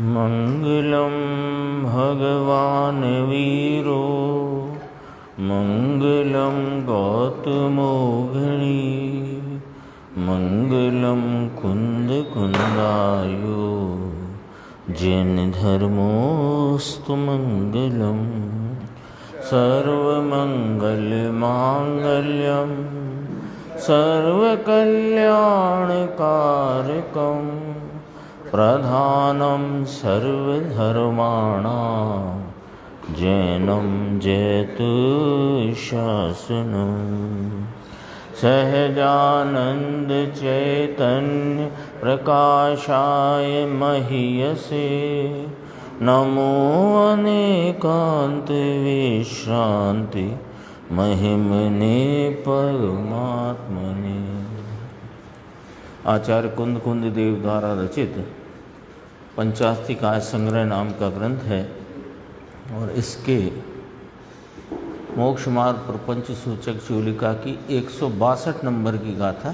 मंगलम भगवान वीरो मंगलम गौतमोघिणी मंगलम कुंद कुंदायो जैन धर्मोस्तु मंगलम सर्वमंगल मांगल्यम सर्वकल्याणकारकम प्रधानम सर्वधर्माणां जैनम जयतु शासनम सहजानंद चैतन्य प्रकाशाय महीयसे नमो अनेकांत विश्रांति महिमने परमात्मने। आचार्य कुंद कुंद देव द्वारा रचित पंचास्तिकाय संग्रह नाम का ग्रंथ है और इसके मोक्ष मार्ग प्रपंच सूचक चूलिका की 162 नंबर की गाथा,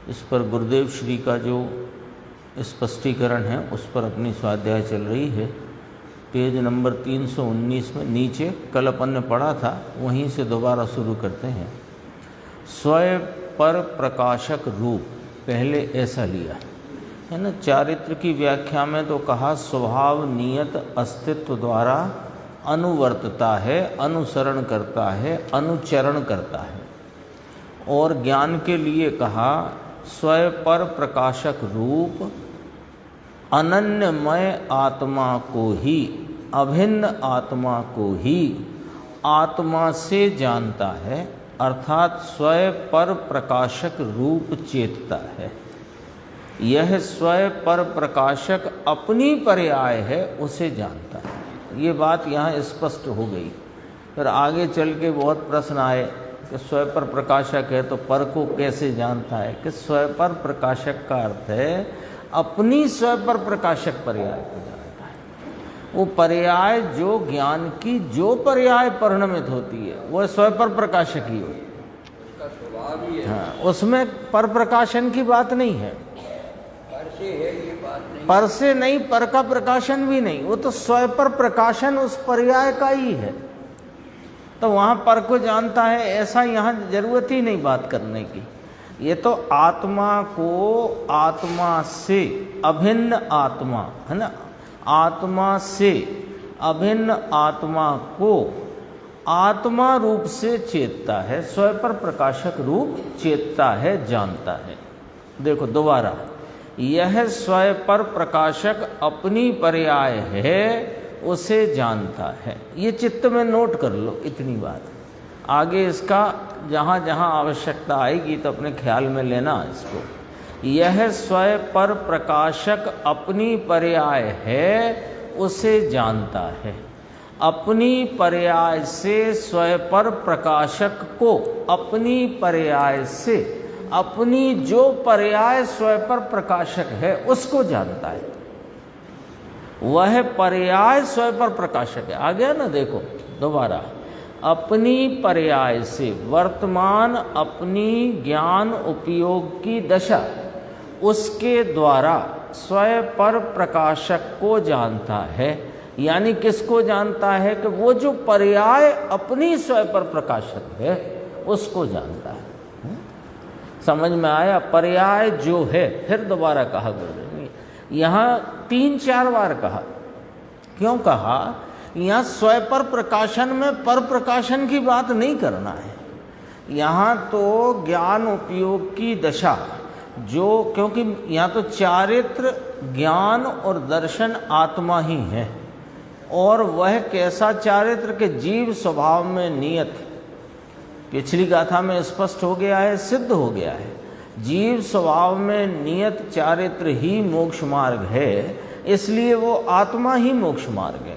इस पर गुरुदेव श्री का जो स्पष्टीकरण है उस पर अपनी स्वाध्याय चल रही है। पेज नंबर 319 में नीचे कल अपन ने पढ़ा था, वहीं से दोबारा शुरू करते हैं। स्वयं पर प्रकाशक रूप पहले ऐसा लिया है ना। चारित्र की व्याख्या में तो कहा स्वभाव नियत अस्तित्व द्वारा अनुवर्तता है, अनुसरण करता है, अनुचरण करता है। और ज्ञान के लिए कहा स्वयं पर प्रकाशक रूप अनन्यमय आत्मा को ही, अभिन्न आत्मा को ही आत्मा से जानता है, अर्थात स्वयं पर प्रकाशक रूप चेतता है। यह स्वयं पर प्रकाशक अपनी पर्याय है, उसे जानता है। ये बात यहाँ स्पष्ट हो गई। फिर आगे चल के बहुत प्रश्न आए कि स्वयं पर प्रकाशक है तो पर को कैसे जानता है। कि स्वयं पर प्रकाशक का अर्थ है अपनी स्वयं पर प्रकाशक पर्याय को जानता है। वो पर्याय जो ज्ञान की जो पर्याय परिणमित होती है वह स्वयं पर प्रकाशक ही होती है। हाँ, उसमें पर प्रकाशन की बात नहीं है, पर से नहीं, पर का प्रकाशन भी नहीं, वो तो स्वयं पर प्रकाशन उस पर्याय का ही है। तो वहाँ पर को जानता है ऐसा यहाँ जरूरत ही नहीं बात करने की। ये तो आत्मा को आत्मा से अभिन्न आत्मा है ना, आत्मा से अभिन्न आत्मा को आत्मा रूप से चेतता है, स्वयं पर प्रकाशक रूप चेतता है, जानता है। देखो दोबारा, यह स्वयं पर प्रकाशक अपनी पर्याय है, उसे जानता है। ये चित्त में नोट कर लो इतनी बात। आगे इसका जहाँ जहाँ आवश्यकता आएगी तो अपने ख्याल में लेना इसको। यह स्वयं पर प्रकाशक अपनी पर्याय है, उसे जानता है। अपनी पर्याय से स्वयं पर प्रकाशक को अपनी पर्याय से अपनी जो पर्याय स्वयं पर प्रकाशक है उसको जानता है। वह पर्याय स्वयं पर प्रकाशक है। आ गया ना, देखो दोबारा। अपनी पर्याय से वर्तमान अपनी ज्ञान उपयोग की दशा उसके द्वारा स्वयं पर प्रकाशक को जानता है। यानी किसको जानता है? कि वो जो पर्याय अपनी स्वयं पर प्रकाशक है उसको जानता है। समझ में आया? पर्याय जो है, फिर दोबारा कहा गुरुदेव ने, यहाँ 3-4 बार कहा। क्यों कहा? यहाँ स्वयं पर प्रकाशन में पर प्रकाशन की बात नहीं करना है। यहाँ तो ज्ञान उपयोग की दशा जो, क्योंकि यहाँ तो चारित्र ज्ञान और दर्शन आत्मा ही है। और वह कैसा चारित्र के जीव स्वभाव में नियत, पिछली गाथा में स्पष्ट हो गया है, सिद्ध हो गया है। जीव स्वभाव में नियत चारित्र ही मोक्ष मार्ग है, इसलिए वो आत्मा ही मोक्ष मार्ग है।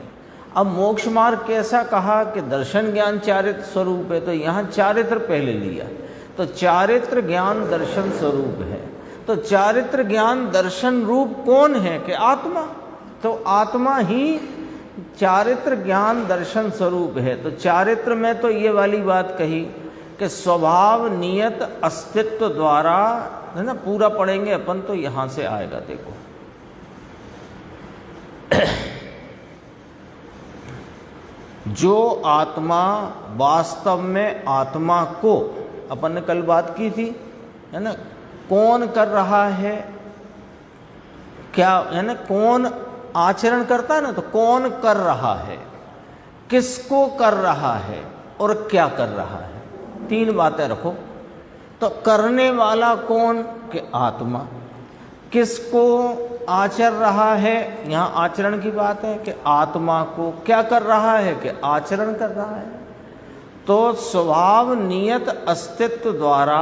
अब मोक्ष मार्ग कैसा कहा? कि दर्शन ज्ञान चारित्र स्वरूप है, तो यहाँ चारित्र पहले लिया, तो चारित्र ज्ञान दर्शन स्वरूप है। तो चारित्र ज्ञान दर्शन रूप कौन है? कि आत्मा। तो आत्मा ही चारित्र ज्ञान दर्शन स्वरूप है। तो चारित्र में तो ये वाली बात कही कि स्वभाव नियत अस्तित्व द्वारा, है ना, पूरा पढ़ेंगे अपन तो यहाँ से आएगा। देखो जो आत्मा वास्तव में आत्मा को, अपन ने कल बात की थी है ना, कौन कर रहा है, क्या है ना, कौन आचरण करता है ना, तो कौन कर रहा है, किसको कर रहा है और क्या कर रहा है, तीन बातें रखो। तो करने वाला कौन कि आत्मा, किसको आचर रहा है, यहाँ आचरण की बात है कि आत्मा को क्या कर रहा है कि आचरण कर रहा है। तो स्वभाव नियत अस्तित्व द्वारा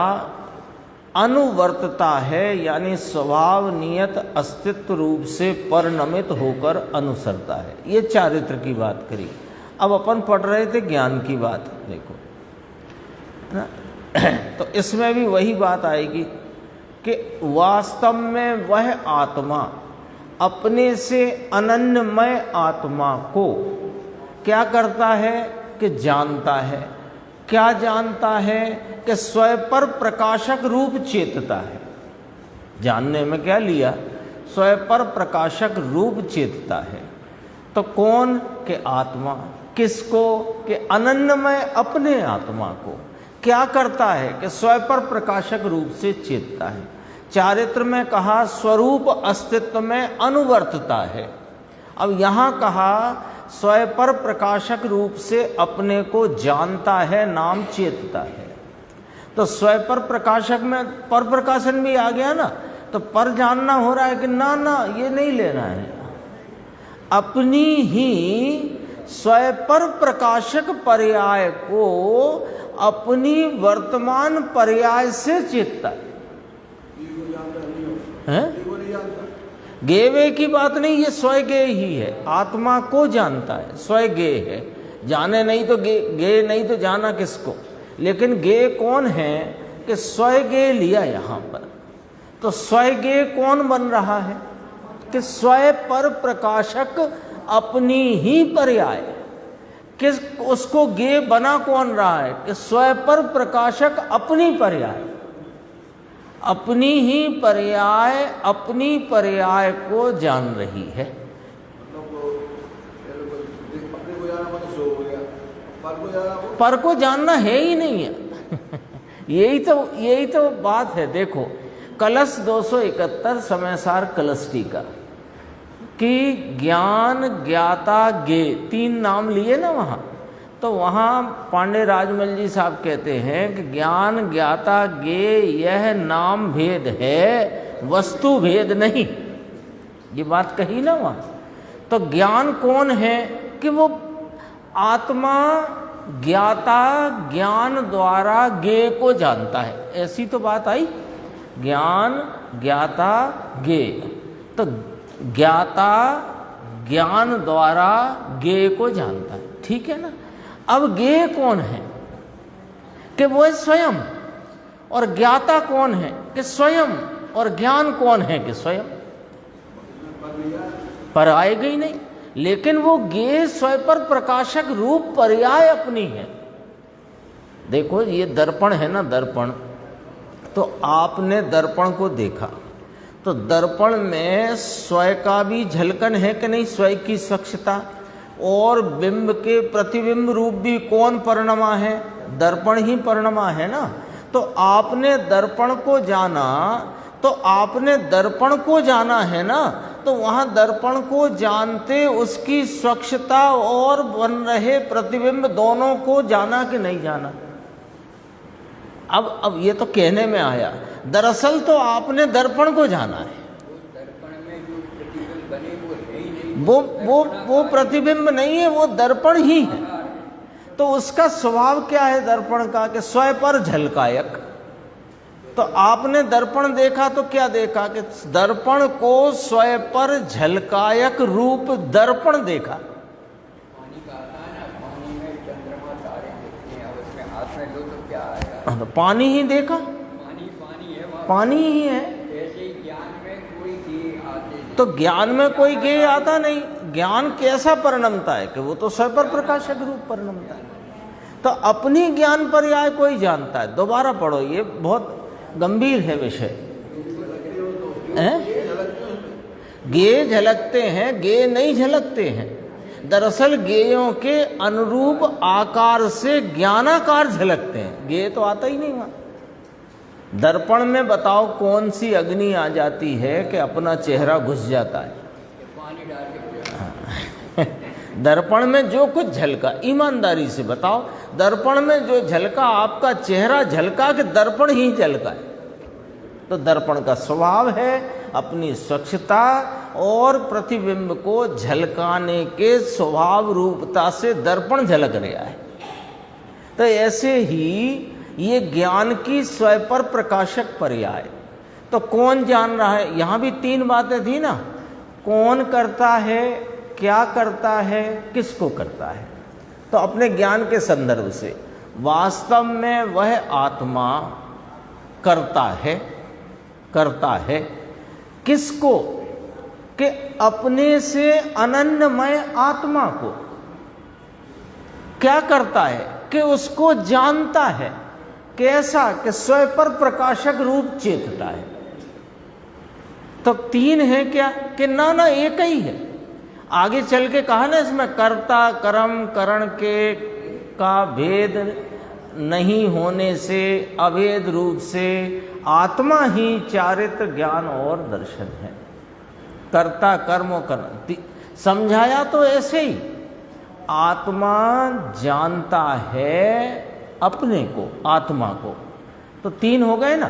अनुवर्तता है, यानी स्वभाव नियत अस्तित्व रूप से परिणमित होकर अनुसरता है। ये चारित्र की बात करी। अब अपन पढ़ रहे थे ज्ञान की बात, देखो ना, तो इसमें भी वही बात आएगी कि वास्तव में वह आत्मा अपने से अनन्यमय आत्मा को क्या करता है कि जानता है। क्या जानता है कि स्वयं पर प्रकाशक रूप चेतता है। जानने में क्या लिया, स्वयं पर प्रकाशक रूप चेतता है। तो कौन के आत्मा, किसको कि अनन्यमय अपने आत्मा को क्या करता है कि स्वयं पर प्रकाशक रूप से चेतता है। चारित्र में कहा स्वरूप अस्तित्व में अनुवर्तता है। अब यहाँ कहा स्वयं पर प्रकाशक रूप से अपने को जानता है, नाम चेतता है। तो स्वयं पर प्रकाशक में पर प्रकाशन भी आ गया ना, तो पर जानना हो रहा है कि ना ना ये नहीं लेना है, अपनी ही स्वयं पर प्रकाशक पर्याय को अपनी वर्तमान पर्याय से चेतता है। गेवे की बात नहीं, ये स्वयं गे ही है, आत्मा को जानता है, स्वयं गे है। जाने नहीं तो गे नहीं तो जाना किसको, लेकिन गे कौन है कि स्वयं गे लिया यहाँ पर। तो स्वयं गे कौन बन रहा है कि स्वयं पर प्रकाशक अपनी ही पर्याय, किस उसको गे बना कौन रहा है कि स्वयं पर प्रकाशक अपनी पर्याय, अपनी ही पर्याय अपनी पर्याय को जान रही है। पर को जानना है ही नहीं है। यही तो बात है। देखो कलश 271 समयसार कलश टीका कि ज्ञान ज्ञाता गे, तीन नाम लिए ना वहाँ, तो वहाँ पांडे राजमल जी साहब कहते हैं कि ज्ञान ज्ञाता गे यह नाम भेद है, वस्तु भेद नहीं। ये बात कही ना वहाँ। तो ज्ञान कौन है कि वो आत्मा ज्ञाता ज्ञान द्वारा गे को जानता है, ऐसी तो बात आई। ज्ञान ज्ञाता गे, तो ज्ञाता ज्ञान द्वारा गे को जानता है, ठीक है ना। अब गे कौन है कि वो स्वयं, और ज्ञाता कौन है कि स्वयं, और ज्ञान कौन है कि स्वयं। पर आएगा ही नहीं, लेकिन वो गे स्वयं पर प्रकाशक रूप पर्याय अपनी है। देखो ये दर्पण है ना, दर्पण, तो आपने दर्पण को देखा तो दर्पण में स्वयं का भी झलकन है कि नहीं, स्वयं की स्वच्छता, और बिंब के प्रतिबिंब रूप भी कौन परिणमा है, दर्पण ही परिणमा है ना। तो आपने दर्पण को जाना, तो आपने दर्पण को जाना है ना, तो वहाँ दर्पण को जानते उसकी स्वच्छता और बन रहे प्रतिबिंब दोनों को जाना कि नहीं जाना। अब ये तो कहने में आया, दरअसल तो आपने दर्पण को जाना है। वो प्रतिबिंब नहीं है, वो दर्पण ही है। तो उसका स्वभाव क्या है दर्पण का कि स्वयं पर झलकायक। तो आपने दर्पण देखा तो क्या देखा कि दर्पण को स्वयं पर झलकायक रूप दर्पण देखा। तो पानी ही देखा, पानी ही है। तो ज्ञान में कोई गे आता नहीं। ज्ञान कैसा परिणमता है कि वो तो स्वयं पर प्रकाशक रूप परिणमता है। तो अपनी ज्ञान पर्याय कोई जानता है। दोबारा पढ़ो, ये बहुत गंभीर है विषय। गे झलकते हैं, गे नहीं झलकते हैं। दरअसल ज्ञेयों के अनुरूप आकार से ज्ञानाकार झलकते हैं। ज्ञेय तो आता ही नहीं वहां। दर्पण में बताओ कौन सी अग्नि आ जाती है कि अपना चेहरा घुस जाता है? दर्पण में जो कुछ झलका, ईमानदारी से बताओ, दर्पण में जो झलका, आपका चेहरा झलका कि दर्पण ही झलका है? तो दर्पण का स्वभाव है अपनी स्वच्छता और प्रतिबिंब को झलकाने के स्वभाव रूपता से दर्पण झलक रहा है। तो ऐसे ही ये ज्ञान की स्वयं प्रकाशक पर्याय। तो कौन जान रहा है? यहां भी तीन बातें थी ना, कौन करता है, क्या करता है, किसको करता है। तो अपने ज्ञान के संदर्भ से वास्तव में वह आत्मा करता है किसको? कि अपने से अनन्यमय आत्मा को। क्या करता है? कि उसको जानता है। कैसा? कि स्वयं प्रकाशक रूप चेतता है। तो तीन है क्या? कि ना एक ही है। आगे चल के कहा ना इसमें कर्ता कर्म करण के का भेद नहीं होने से अभेद रूप से आत्मा ही चारित्र ज्ञान और दर्शन है। कर्ता कर्म और करण समझाया तो ऐसे ही, आत्मा जानता है अपने को, आत्मा को। तो तीन हो गए ना।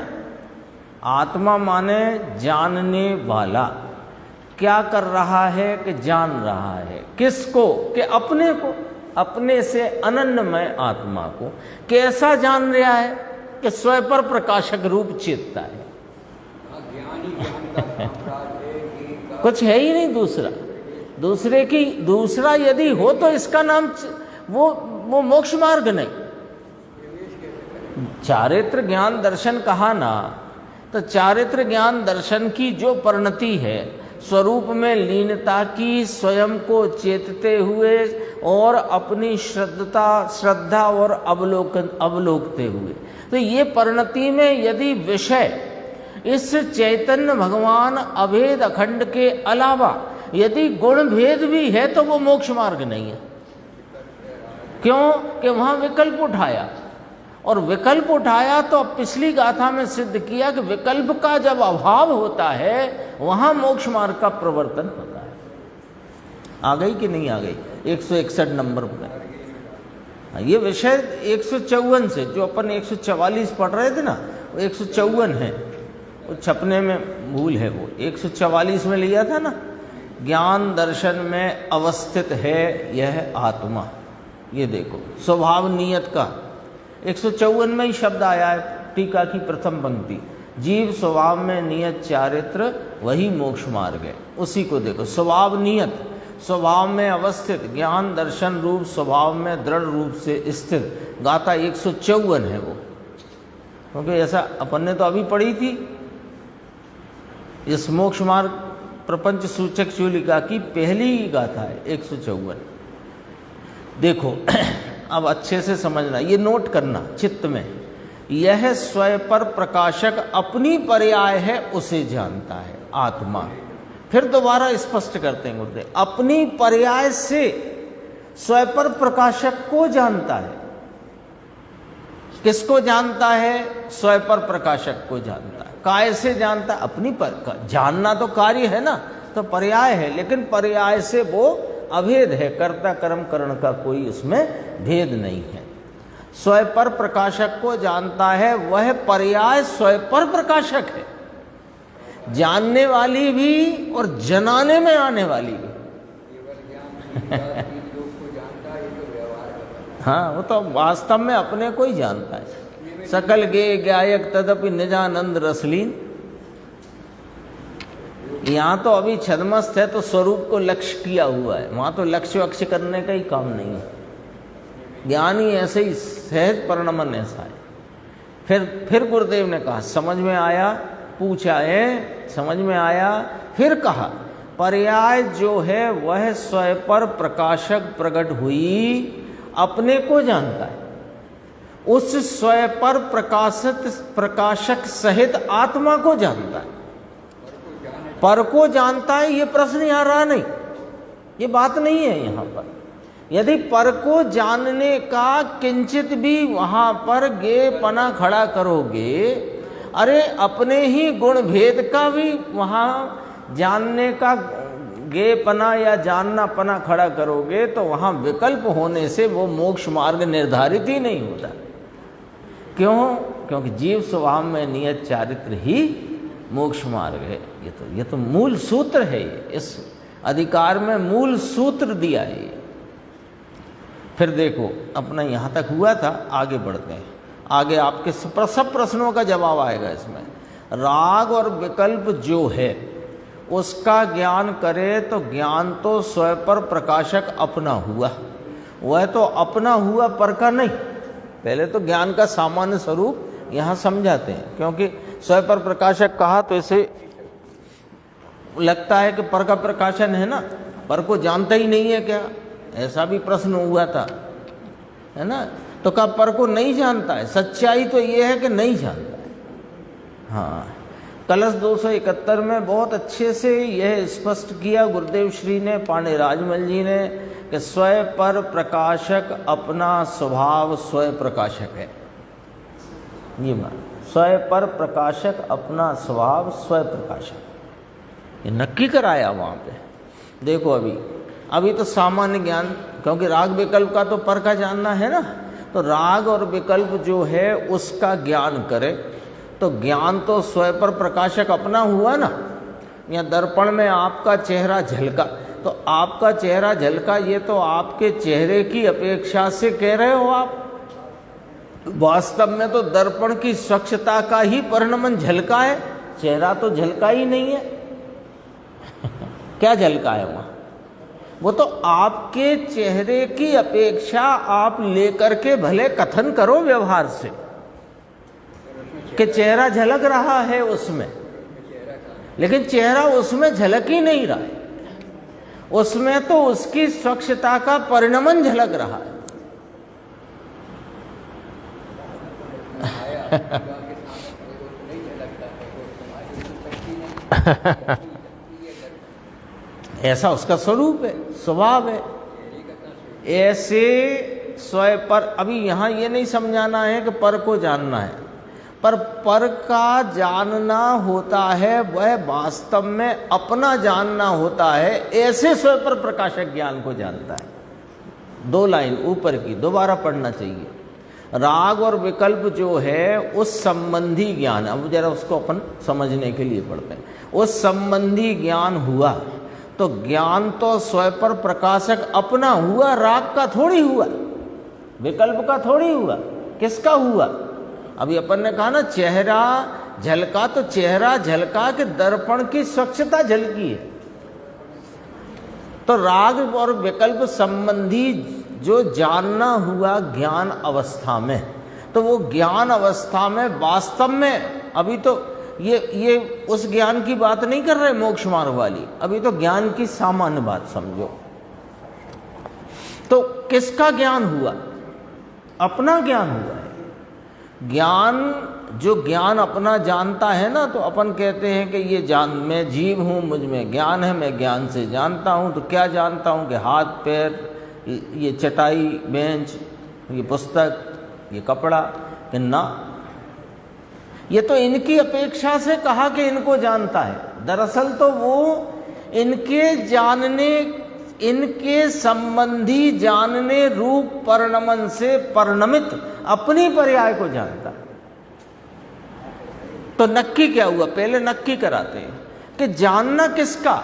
आत्मा माने जानने वाला, क्या कर रहा है? कि जान रहा है। किसको? कि अपने को, अपने से अनन्यमय आत्मा को। कैसा जान रहा है? कि स्वयं प्रकाशक रूप चेतता है। कुछ है ही नहीं दूसरा यदि हो तो इसका नाम वो मोक्ष मार्ग नहीं। चारित्र ज्ञान दर्शन कहा ना, तो चारित्र ज्ञान दर्शन की जो परिणति है स्वरूप में लीनता की, स्वयं को चेतते हुए और अपनी श्रद्धा और अवलोकते हुए, तो ये परिणति में यदि विषय इस चैतन्य भगवान अभेद अखंड के अलावा यदि गुण भेद भी है तो वो मोक्ष मार्ग नहीं है। क्यों? कि वहां विकल्प उठाया, और विकल्प उठाया तो पिछली गाथा में सिद्ध किया कि विकल्प का जब अभाव होता है वहां मोक्ष मार्ग का प्रवर्तन होता है। आ गई कि नहीं आ गई? 161 नंबर पर ये विषय 154 से, जो अपन 144 पढ़ रहे थे ना, वो 154 है, वो छपने में भूल है। वो 144 में लिया था ना, ज्ञान दर्शन में अवस्थित है यह आत्मा। ये देखो स्वभाव नियत का 154 में ही शब्द आया है, टीका की प्रथम पंक्ति, जीव स्वभाव में नियत चारित्र वही मोक्ष मार्ग है। उसी को देखो, स्वभाव नियत, स्वभाव में अवस्थित, ज्ञान दर्शन रूप स्वभाव में दृढ़ रूप से स्थित। गाथा 154 है वो, क्योंकि ऐसा अपन ने तो अभी पढ़ी थी इस मोक्ष मार्ग प्रपंच सूचक चूलिका की पहली गाथा है 154। देखो अब अच्छे से समझना, ये नोट करना चित्त में। यह स्वयं पर प्रकाशक अपनी पर्याय है उसे जानता है आत्मा। फिर दोबारा स्पष्ट करते हैं गुरुदेव, अपनी पर्याय से स्वयं पर प्रकाशक को जानता है। किसको जानता है? स्वयं पर प्रकाशक को जानता है। काय से जानता है? अपनी पर। जानना तो कार्य है ना, तो पर्याय है, लेकिन पर्याय से वो अभेद है, कर्ता कर्म करण का कोई उसमें भेद नहीं है। स्वयं पर प्रकाशक को जानता है, वह पर्याय स्वयं पर प्रकाशक है, जानने वाली भी और जनाने में आने वाली भी। हाँ, वो तो वास्तव में अपने को ही जानता है। सकल गे गायक तदपि निजानंद रसलीन। यहाँ तो अभी छदमस्त है तो स्वरूप को लक्ष्य किया हुआ है, वहाँ तो लक्ष्य वक्ष्य करने का ही काम नहीं है। ज्ञानी ऐसे ही सहज परिणमन ऐसा है। फिर गुरुदेव ने कहा, समझ में आया? पूछा है, समझ में आया? फिर कहा, पर्याय जो है वह स्वयं पर प्रकाशक प्रकट हुई अपने को जानता है, उस स्वयं पर प्रकाशक सहित आत्मा को जानता है। पर को जानता है, ये प्रश्न यहाँ रहा नहीं। ये बात नहीं है यहाँ पर। यदि पर को जानने का किंचित भी वहाँ पर गेपना खड़ा करोगे, अरे अपने ही गुण भेद का भी वहाँ जानने का गेपना या जाननापना खड़ा करोगे तो वहाँ विकल्प होने से वो मोक्ष मार्ग निर्धारित ही नहीं होता। क्यों? क्योंकि जीव स्वभाव में नियत चारित्र ही मोक्ष मार्ग है। ये तो मूल सूत्र है, इस अधिकार में मूल सूत्र दिया है। फिर देखो अपना यहाँ तक हुआ था, आगे बढ़ते हैं। आगे आपके सब प्रश्नों का जवाब आएगा इसमें। राग और विकल्प जो है उसका ज्ञान करे तो ज्ञान तो स्वयं पर प्रकाशक अपना हुआ, वह तो अपना हुआ पर का नहीं। पहले तो ज्ञान का सामान्य स्वरूप यहाँ समझाते हैं, क्योंकि स्वयं पर प्रकाशक कहा तो इसे लगता है कि पर का प्रकाशन है ना, पर को जानता ही नहीं है क्या, ऐसा भी प्रश्न हुआ था, है ना। तो कहा पर को नहीं जानता है, सच्चाई तो ये है कि नहीं जानता है। हाँ, कलश 271 में बहुत अच्छे से यह स्पष्ट किया गुरुदेव श्री ने, पांडे राजमल जी ने, कि स्वयं पर प्रकाशक अपना स्वभाव स्वयं प्रकाशक है। ये बात, स्वयं पर प्रकाशक अपना स्वभाव स्वयं प्रकाशक, ये नक्की कराया वहाँ पे। देखो अभी तो सामान्य ज्ञान, क्योंकि राग विकल्प का तो पर का जानना है ना, तो राग और विकल्प जो है उसका ज्ञान करे तो ज्ञान तो स्वयं पर प्रकाशक अपना हुआ ना। या दर्पण में आपका चेहरा झलका, तो आपका चेहरा झलका, ये तो आपके चेहरे की अपेक्षा से कह रहे हो आप। वास्तव में तो दर्पण की स्वच्छता का ही परिणमन झलका है, चेहरा तो झलका ही नहीं है। क्या झलका है वहाँ? वो तो आपके चेहरे की अपेक्षा आप लेकर के भले कथन करो व्यवहार से कि चेहरा झलक रहा है उसमें, लेकिन चेहरा उसमें झलक ही नहीं रहा है, उसमें तो उसकी स्वच्छता का परिणमन झलक रहा है। ऐसा उसका स्वरूप है, स्वभाव है। ऐसे स्वयं पर, अभी यहाँ ये नहीं समझाना है कि पर को जानना है, पर का जानना होता है वह वास्तव में अपना जानना होता है। ऐसे स्वयं पर प्रकाशक ज्ञान को जानता है। 2 लाइन ऊपर की दोबारा पढ़ना चाहिए। राग और विकल्प जो है उस संबंधी ज्ञान, अब जरा उसको अपन समझने के लिए पढ़ते हैं। उस संबंधी ज्ञान हुआ तो ज्ञान तो स्वयं पर प्रकाशक अपना हुआ, राग का थोड़ी हुआ, विकल्प का थोड़ी हुआ। किसका हुआ? अभी अपन ने कहा ना चेहरा झलका, तो चेहरा झलका के दर्पण की स्वच्छता झलकी है। तो राग और विकल्प संबंधी जो जानना हुआ ज्ञान अवस्था में, तो वो ज्ञान अवस्था में वास्तव में, अभी तो ये उस ज्ञान की बात नहीं कर रहे मोक्ष मार्ग वाली, अभी तो ज्ञान की सामान्य बात समझो। तो किसका ज्ञान हुआ? अपना ज्ञान हुआ है। ज्ञान, जो ज्ञान अपना जानता है ना, तो अपन कहते हैं कि ये जान, मैं जीव हूँ, मुझ में ज्ञान है, मैं ज्ञान से जानता हूँ। तो क्या जानता हूँ कि हाथ पैर, ये चटाई बेंच, ये पुस्तक, ये कपड़ा, कि ना, ये तो इनकी अपेक्षा से कहा कि इनको जानता है। दरअसल तो वो इनके जानने, इनके संबंधी जानने रूप परिणमन से परिणमित अपनी पर्याय को जानता है। तो नक्की क्या हुआ? पहले नक्की कराते हैं कि जानना किसका,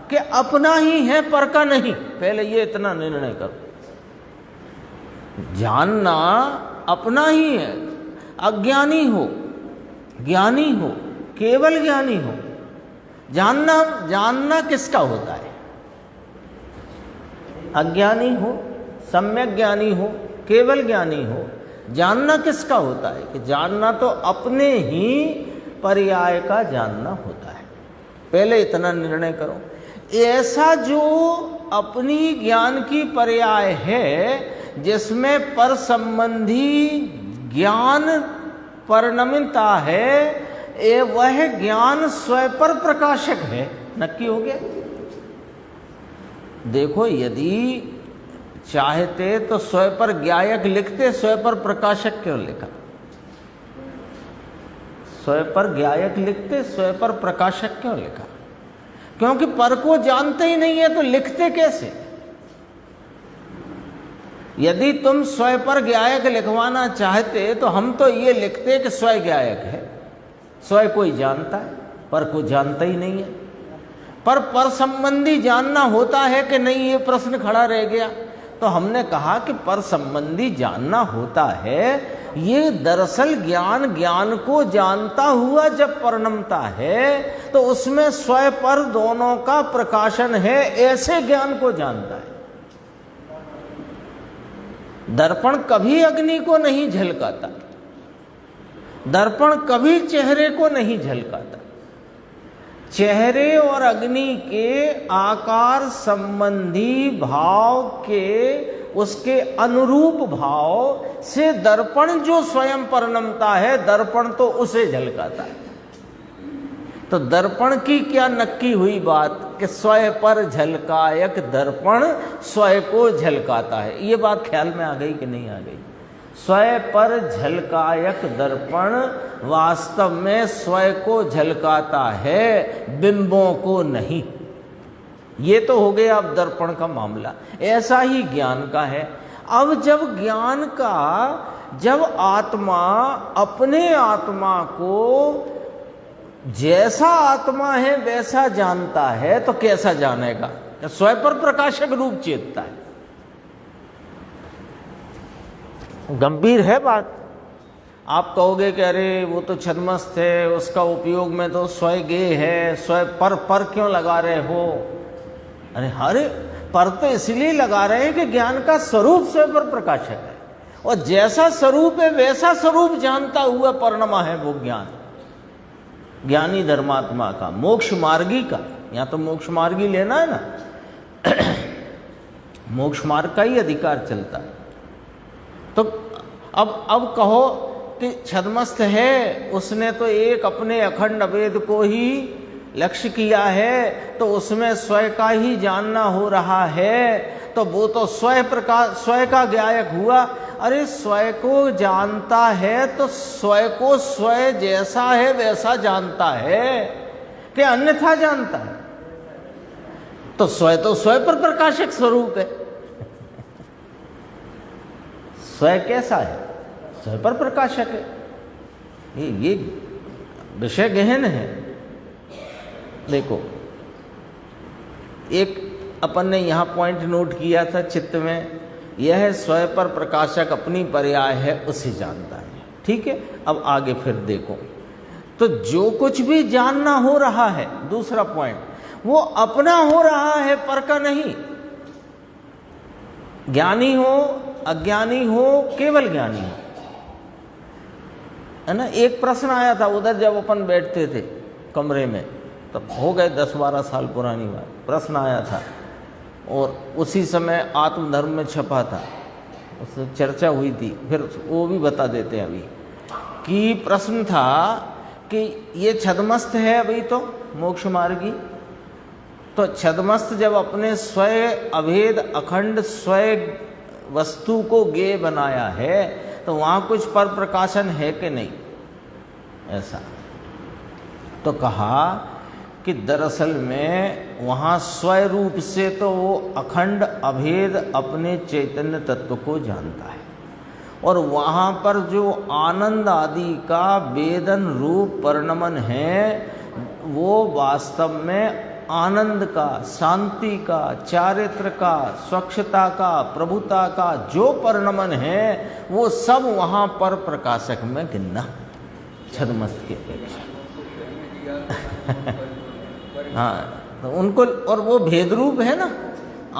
कि अपना ही है, पर का नहीं। पहले ये इतना निर्णय करो, जानना अपना ही है। अज्ञानी हो, ज्ञानी हो, केवल ज्ञानी हो, जानना किसका होता है? अज्ञानी हो, सम्यक ज्ञानी हो, केवल ज्ञानी हो, जानना किसका होता है? कि जानना तो अपने ही पर्याय का जानना होता है। पहले इतना निर्णय करो। ऐसा जो अपनी ज्ञान की पर्याय है, जिसमें पर संबंधी ज्ञान परिणमिता है, वह ज्ञान स्वयं पर प्रकाशक है। नक्की हो गया? देखो, यदि चाहते तो स्वयं पर ज्ञायक लिखते, स्वयं पर प्रकाशक क्यों लिखा? स्वयं पर ज्ञायक लिखते, स्वयं पर प्रकाशक क्यों लिखा? क्योंकि पर को जानते ही नहीं है तो लिखते कैसे? यदि तुम स्वयं पर ज्ञायक लिखवाना चाहते तो हम तो ये लिखते कि स्वयं ज्ञायक है, स्वयं कोई जानता है, पर को जानता ही नहीं है। पर संबंधी जानना होता है कि नहीं, ये प्रश्न खड़ा रह गया। तो हमने कहा कि पर संबंधी जानना होता है। ये दरअसल ज्ञान को जानता हुआ जब परिणमता है तो उसमें स्वयं पर दोनों का प्रकाशन है, ऐसे ज्ञान को जानता है। दर्पण कभी अग्नि को नहीं झलकाता, दर्पण कभी चेहरे को नहीं झलकाता। चेहरे और अग्नि के आकार संबंधी भाव के, उसके अनुरूप भाव से दर्पण जो स्वयं परिणमता है, दर्पण तो उसे झलकाता है। तो दर्पण की क्या नक्की हुई बात कि स्वयं पर झलकायक दर्पण स्वयं को झलकाता है। ये बात ख्याल में आ गई कि नहीं आ गई? स्वयं पर झलकायक दर्पण वास्तव में स्वयं को झलकाता है, बिंबों को नहीं। ये तो हो गया अब दर्पण का मामला। ऐसा ही ज्ञान का है। अब जब ज्ञान का, जब आत्मा अपने आत्मा को जैसा आत्मा है वैसा जानता है तो कैसा जानेगा? स्वयं पर प्रकाशक रूप चेतता है। गंभीर है बात। आप कहोगे कि अरे वो तो छद्मस्त है, उसका उपयोग में तो स्वयं गे है, स्वयं पर क्यों लगा रहे हो? अरे पर तो इसलिए लगा रहे हैं कि ज्ञान का स्वरूप स्वयं पर प्रकाशक है, और जैसा स्वरूप है वैसा स्वरूप जानता हुआ परिणमा है वो ज्ञान। ज्ञानी धर्मात्मा का, मोक्ष मार्गी का, यहाँ तो मोक्ष मार्गी लेना है ना, मोक्ष मार्ग का ही अधिकार चलता है। तो अब कहो कि छद्मस्त है, उसने तो एक अपने अखंड अभेद को ही लक्ष्य किया है, तो उसमें स्वयं का ही जानना हो रहा है, तो वो तो स्वयं का ज्ञायक हुआ। अरे स्वयं को जानता है तो स्वयं को स्वयं जैसा है वैसा जानता है कि अन्यथा जानता है? तो स्वयं पर प्रकाशक स्वरूप है। स्वयं कैसा है? स्वयं पर प्रकाशक है। ये विषय गहन है। देखो, एक अपन ने यहाँ पॉइंट नोट किया था चित्त में, यह स्वयं पर प्रकाशक अपनी पर्याय है उसे जानता है। ठीक है, अब आगे फिर देखो। तो जो कुछ भी जानना हो रहा है, दूसरा पॉइंट, वो अपना हो रहा है, पर का नहीं। ज्ञानी हो, अज्ञानी हो, केवल ज्ञानी हो, है ना। एक प्रश्न आया था उधर जब अपन बैठते थे कमरे में, तब हो गए 10-12 साल पुरानी बात, प्रश्न आया था और उसी समय आत्मधर्म में छपा था, उससे चर्चा हुई थी। फिर वो भी बता देते हैं अभी कि प्रश्न था कि ये छद्मस्त है अभी तो मोक्ष मार्गी, तो छद्मस्त जब अपने स्वयं अभेद अखंड स्वयं वस्तु को ज्ञेय बनाया है तो वहाँ कुछ पर प्रकाशन है कि नहीं? ऐसा तो कहा कि दरअसल में वहाँ स्वयं रूप से तो वो अखंड अभेद अपने चैतन्य तत्व को जानता है, और वहाँ पर जो आनंद आदि का वेदन रूप परिणमन है वो वास्तव में आनंद का, शांति का, चारित्र का, स्वच्छता का, प्रभुता का जो परिणमन है वो सब वहाँ पर प्रकाशक में गिनना छद्मस्त के अपेक्षा। हाँ, तो उनको, और वो भेद रूप है ना,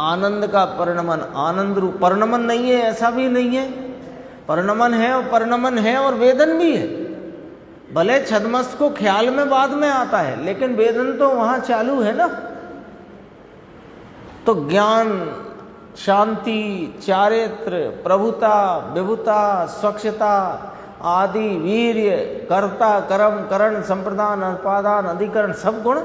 आनंद का परिणमन, आनंद रूप। परिणमन नहीं है ऐसा भी नहीं है, परिणमन है, और परिणमन है और वेदन भी है। भले छद्मस्त को ख्याल में बाद में आता है, लेकिन वेदन तो वहाँ चालू है ना। तो ज्ञान, शांति, चारित्र, प्रभुता, विभुता, स्वच्छता आदि, वीर्य, कर्ता, कर्म, करण, संप्रदान, उपादान, अधिकरण, सब गुण,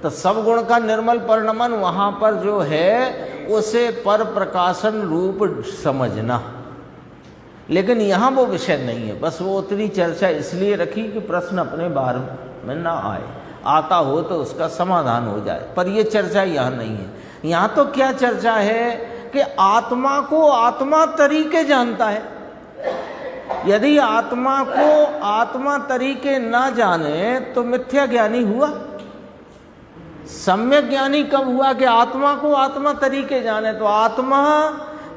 तो सब गुण का निर्मल परिणमन वहाँ पर जो है उसे पर प्रकाशन रूप समझना, लेकिन यहाँ वो विषय नहीं है। बस वो उतनी चर्चा इसलिए रखी कि प्रश्न अपने बाहर में ना आए, आता हो तो उसका समाधान हो जाए, पर ये चर्चा यहाँ नहीं है। यहाँ तो क्या चर्चा है कि आत्मा को आत्मा तरीके जानता है। यदि आत्मा को आत्मा तरीके ना जाने तो मिथ्या ज्ञानी हुआ। सम्यक ज्ञानी कब हुआ कि आत्मा को आत्मा तरीके जाने। तो आत्मा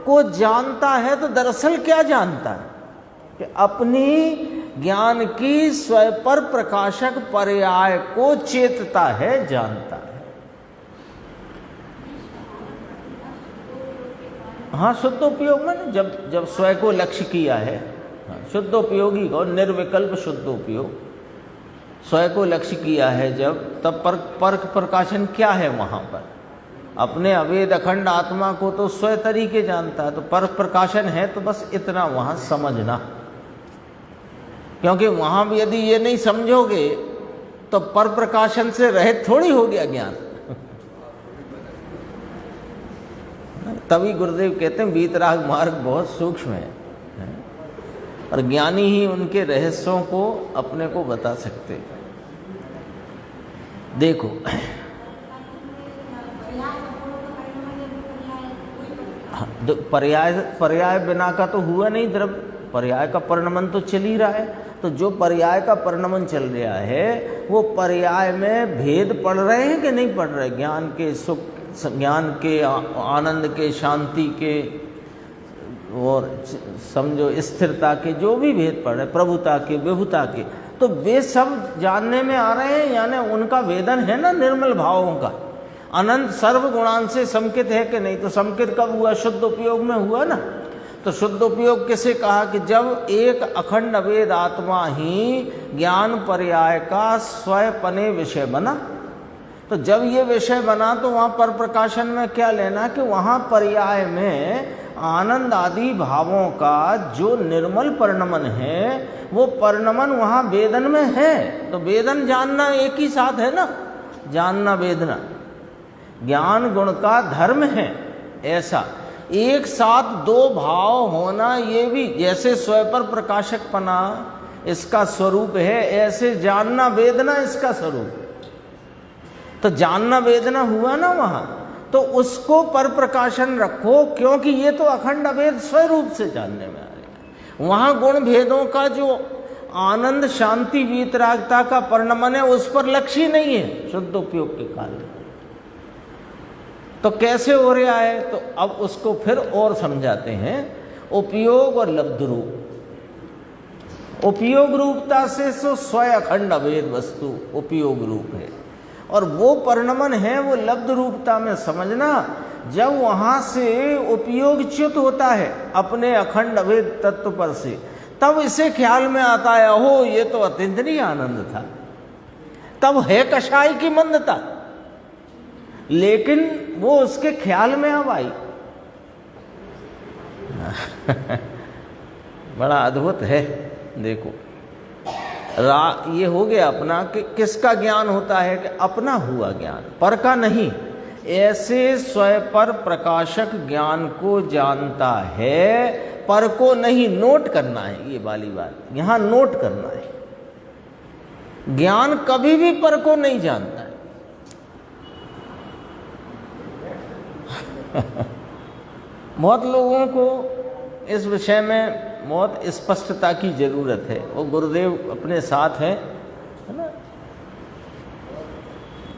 को जानता है तो दरअसल क्या जानता है कि अपनी ज्ञान की स्वपर प्रकाशक पर्याय को चेतता है, जानता है। हाँ, शुद्ध उपयोग में जब स्वयं को लक्ष्य किया है, शुद्ध उपयोगी को निर्विकल्प शुद्ध उपयोग, स्वयं को लक्ष्य किया है जब, तब परक प्रकाशन क्या है वहाँ पर? अपने अवेद अखंड आत्मा को तो स्वयं तरीके जानता है, तो परक प्रकाशन है तो बस इतना वहाँ समझना। क्योंकि वहाँ भी यदि ये नहीं समझोगे तो पर प्रकाशन से रहित थोड़ी हो गया ज्ञान। तभी गुरुदेव कहते हैं वीतराग मार्ग बहुत सूक्ष्म है और ज्ञानी ही उनके रहस्यों को अपने को बता सकते हैं। देखो पर्याय बिना का तो हुआ नहीं द्रव्य, पर्याय का परिणमन तो चल ही रहा है। तो जो पर्याय का परिणमन चल रहा है वो पर्याय में भेद पड़ रहे हैं कि नहीं पड़ रहे? ज्ञान के सुख, ज्ञान के आनंद के, शांति के और समझो स्थिरता के, जो भी भेद पड़ रहे, प्रभुता के, विभुता के, तो वे सब जानने में आ रहे हैं। यानी उनका वेदन है ना निर्मल भावों का। अनंत सर्व गुणान से समकित है कि नहीं? तो समकित कब हुआ? शुद्ध उपयोग में हुआ ना। तो शुद्ध उपयोग किसे कहा कि जब एक अखंड अवेद आत्मा ही ज्ञान पर्याय का स्वयपने विषय बना। तो जब ये विषय बना तो वहाँ पर प्रकाशन में क्या लेना कि वहाँ पर्याय में आनंद आदि भावों का जो निर्मल परिणमन है वो परिणमन वहाँ वेदन में है। तो वेदन जानना एक ही साथ है ना, जानना वेदना। ज्ञान गुण का धर्म है ऐसा, एक साथ दो भाव होना। ये भी जैसे स्वपर प्रकाशकपना इसका स्वरूप है, ऐसे जानना वेदना इसका स्वरूप। तो जानना वेदना हुआ ना वहाँ, तो उसको पर प्रकाशन रखो, क्योंकि ये तो अखंड अभेद स्वरूप से जानने में आ रहा है। वहाँ गुण भेदों का जो आनंद शांति वीतरागता का परिणमन है उस पर लक्ष्य ही नहीं है शुद्ध उपयोग के काल में। तो कैसे हो रहा है? तो अब उसको फिर और समझाते हैं। उपयोग और लब्ध रूप। उपयोग रूपता से तो स्वयं अखंड अभेद वस्तु उपयोग रूप है, और वो परिणमन है वो लब्ध रूपता में समझना। जब वहाँ से उपयोग च्युत होता है अपने अखंड अभेद तत्व पर से, तब इसे ख्याल में आता है ओहो ये तो अतीन्द्रिय आनंद था, तब है कषाय की मंदता, लेकिन वो उसके ख्याल में अब आई। बड़ा अद्भुत है। देखो ये हो गया अपना कि किसका ज्ञान होता है कि अपना हुआ ज्ञान, पर का नहीं। ऐसे स्वयं पर प्रकाशक ज्ञान को जानता है, पर को नहीं। नोट करना है ये वाली बात, यहाँ नोट करना है। ज्ञान कभी भी पर को नहीं जानता है। बहुत लोगों को इस विषय में बहुत स्पष्टता की जरूरत है। वो गुरुदेव अपने साथ हैं, है ना।